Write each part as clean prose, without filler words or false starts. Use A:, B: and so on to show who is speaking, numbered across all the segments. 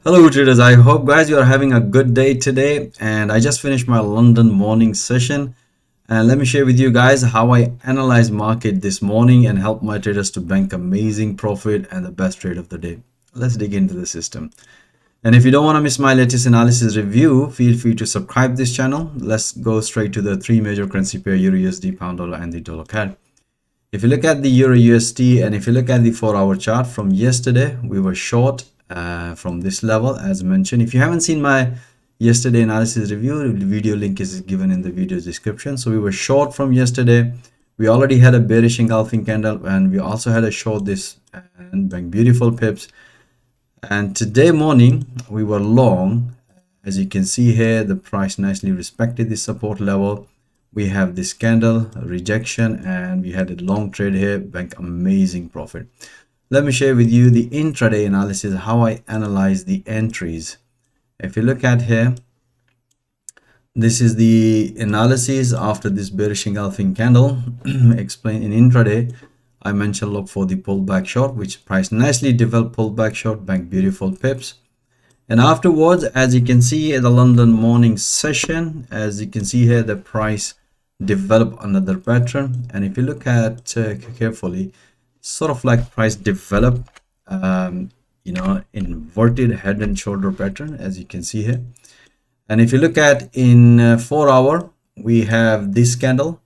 A: Hello traders, I hope guys you are having a good day today, and I just finished my London morning session, and let me share with you guys how I analyzed market this morning and help my traders to bank amazing profit and the best trade of the day. Let's dig into the system. And if you don't want to miss my latest analysis review, feel free to subscribe this channel. Let's go straight to the three major currency pair: EURUSD, pound dollar, and the dollar CAD. If you look at the Euro USD and if you look at the 4-hour chart from yesterday, we were short from this level as mentioned. If you haven't seen my yesterday analysis review, the video link is given in the video description. So we were short from yesterday. We already had a bearish engulfing candle, and we also had a short this and bank beautiful pips. And today morning we were long. As you can see here, the price nicely respected the support level. We have this candle rejection, and we had a long trade here, bank amazing profit. Let me share with you the intraday analysis, how I analyze the entries. If you look at here, this is the analysis after this bearish engulfing candle. Explain in intraday, I mentioned look for the pullback short, which price nicely developed pullback short, bank beautiful pips. And afterwards, as you can see at the London morning session, as you can see here, the price develop another pattern. And if you look at carefully, sort of like price develop inverted head and shoulder pattern, as you can see here. And if you look at in 4 hour, we have this candle,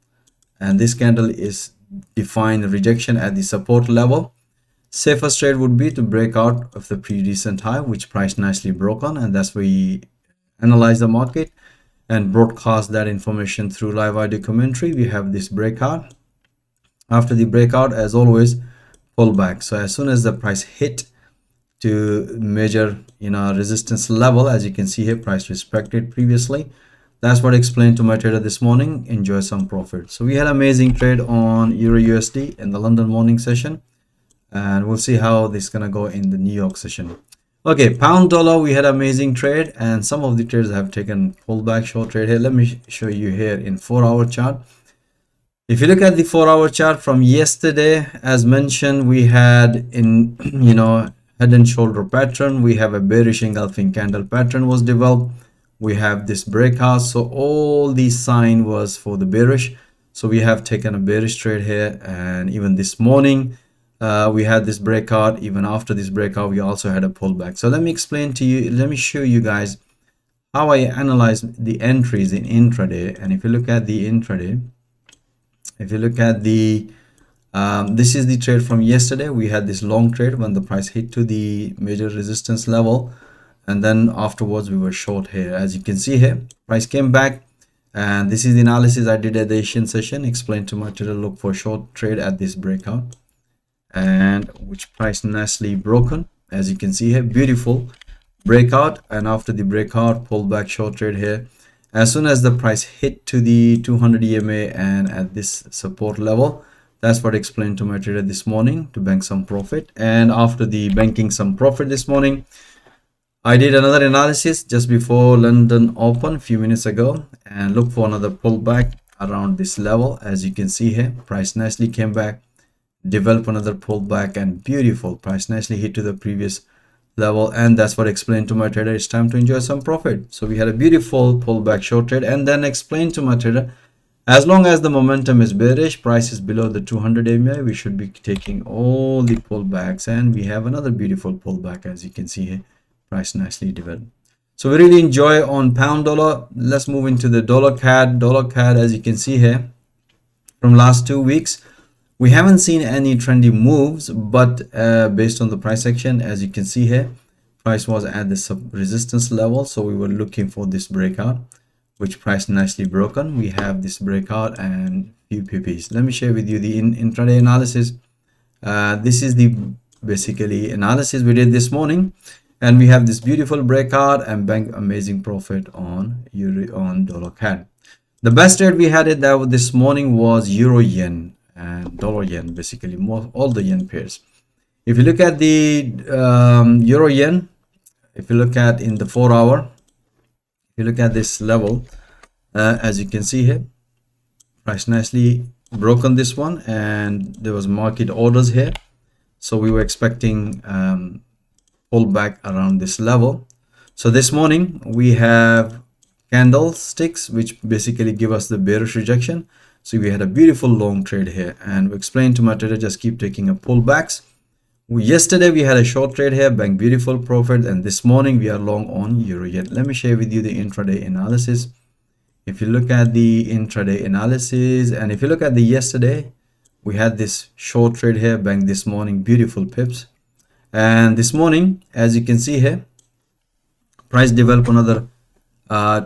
A: and this candle is defined rejection at the support level. Safest trade would be to break out of the pre-recent high, which price nicely broke on, and that's where we analyze the market and broadcast that information through live audio commentary. We have this breakout. After the breakout, as always, pullback. So as soon as the price hit to major resistance level, as you can see here, price respected previously. That's what I explained to my trader this morning. Enjoy some profit. So we had amazing trade on Euro USD in the London morning session, and we'll see how this is gonna go in the New York session. Okay, pound dollar, we had amazing trade, and some of the traders have taken pullback short trade here. Let me show you here in 4-hour chart. If you look at the 4-hour chart from yesterday, as mentioned, we had in head and shoulder pattern. We have a bearish engulfing candle pattern was developed. We have this breakout. So all these sign was for the bearish. So we have taken a bearish trade here, and even this morning we had this breakout. Even after this breakout, we also had a pullback. So let me explain to you, let me show you guys how I analyze the entries in intraday. And if you look at the intraday, if you look at the this is the trade from yesterday. We had this long trade when the price hit to the major resistance level, and then afterwards we were short here. As you can see here, price came back, and this is the analysis I did at the Asian session. Explained to my trader, look for short trade at this breakout, and which price nicely broken. As you can see here, beautiful breakout, and after the breakout, pullback short trade here. As soon as the price hit to the 200 EMA and at this support level, that's what I explained to my trader this morning to bank some profit. And after the banking some profit this morning, I did another analysis just before London open a few minutes ago, and look for another pullback around this level. As you can see here, price nicely came back, develop another pullback, and beautiful price nicely hit to the previous level. And that's what I explained to my trader, it's time to enjoy some profit. So we had a beautiful pullback short trade, and then explained to my trader, as long as the momentum is bearish, price is below the 200 EMA, we should be taking all the pullbacks. And we have another beautiful pullback, as you can see here, price nicely developed. So we really enjoy on pound dollar. Let's move into the dollar CAD. Dollar CAD, as you can see here, from last 2 weeks, we haven't seen any trendy moves, but based on the price action, as you can see here, price was at the resistance level. So we were looking for this breakout, which price nicely broken. We have this breakout and few PPs. Let me share with you the intraday analysis. This is the basically analysis we did this morning, and we have this beautiful breakout and bank amazing profit on dollar CAD. The best trade we had it that this morning was euro yen and dollar yen, basically all the yen pairs. If you look at the euro yen, if you look at in the 4-hour, if you look at this level, as you can see here, price nicely broken this one, and there was market orders here. So we were expecting pull back around this level. So this morning we have candlesticks which basically give us the bearish rejection. So we had a beautiful long trade here, and we explained to my trader, just keep taking a pullbacks. Yesterday we had a short trade here, bank beautiful profit, and this morning we are long on EURUSD. Let me share with you the intraday analysis. If you look at the intraday analysis, and if you look at the yesterday, we had this short trade here, bank this morning, beautiful pips. And this morning, as you can see here, price developed another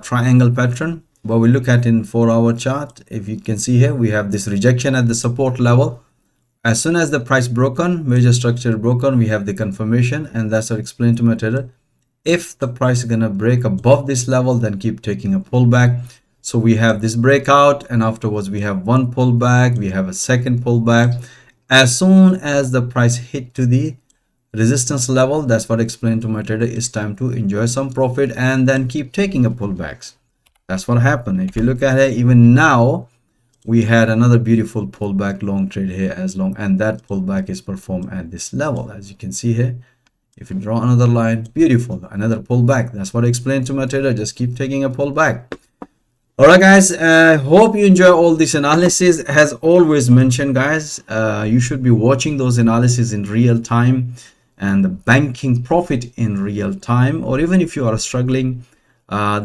A: triangle pattern. But we look at in 4-hour chart, if you can see here, we have this rejection at the support level. As soon as the price broken, major structure broken, we have the confirmation, and that's what I explained to my trader. If the price is gonna break above this level, then keep taking a pullback. So we have this breakout, and afterwards we have one pullback, we have a second pullback. As soon as the price hit to the resistance level, that's what I explained to my trader, it's time to enjoy some profit and then keep taking a pullbacks. That's what happened. If you look at it, even now we had another beautiful pullback long trade here as long, and that pullback is performed at this level, as you can see here. If you draw another line, beautiful, another pullback. That's what I explained to my trader, just keep taking a pullback. All right guys, I hope you enjoy all this analysis. As always mentioned guys, you should be watching those analyses in real time and the banking profit in real time. Or even if you are struggling,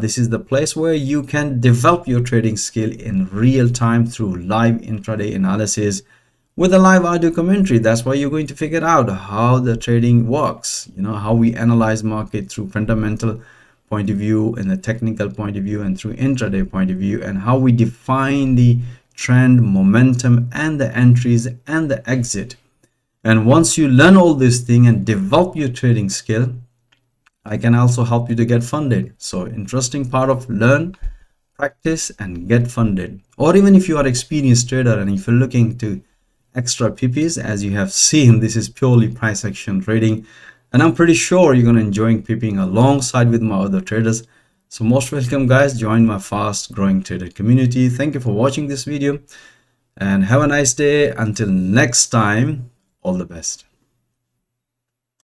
A: this is the place where you can develop your trading skill in real time through live intraday analysis with a live audio commentary. That's why you're going to figure out how the trading works, you know, how we analyze market through fundamental point of view and the technical point of view and through intraday point of view, and how we define the trend, momentum, and the entries and the exit. And once you learn all this thing and develop your trading skill, I can also help you to get funded. So interesting part of learn, practice, and get funded. Or even if you are experienced trader and if you're looking to extra PPs, as you have seen, this is purely price action trading, and I'm pretty sure you're gonna enjoy pipping alongside with my other traders. So most welcome guys, join my fast growing trader community. Thank you for watching this video and have a nice day. Until next time, all the best.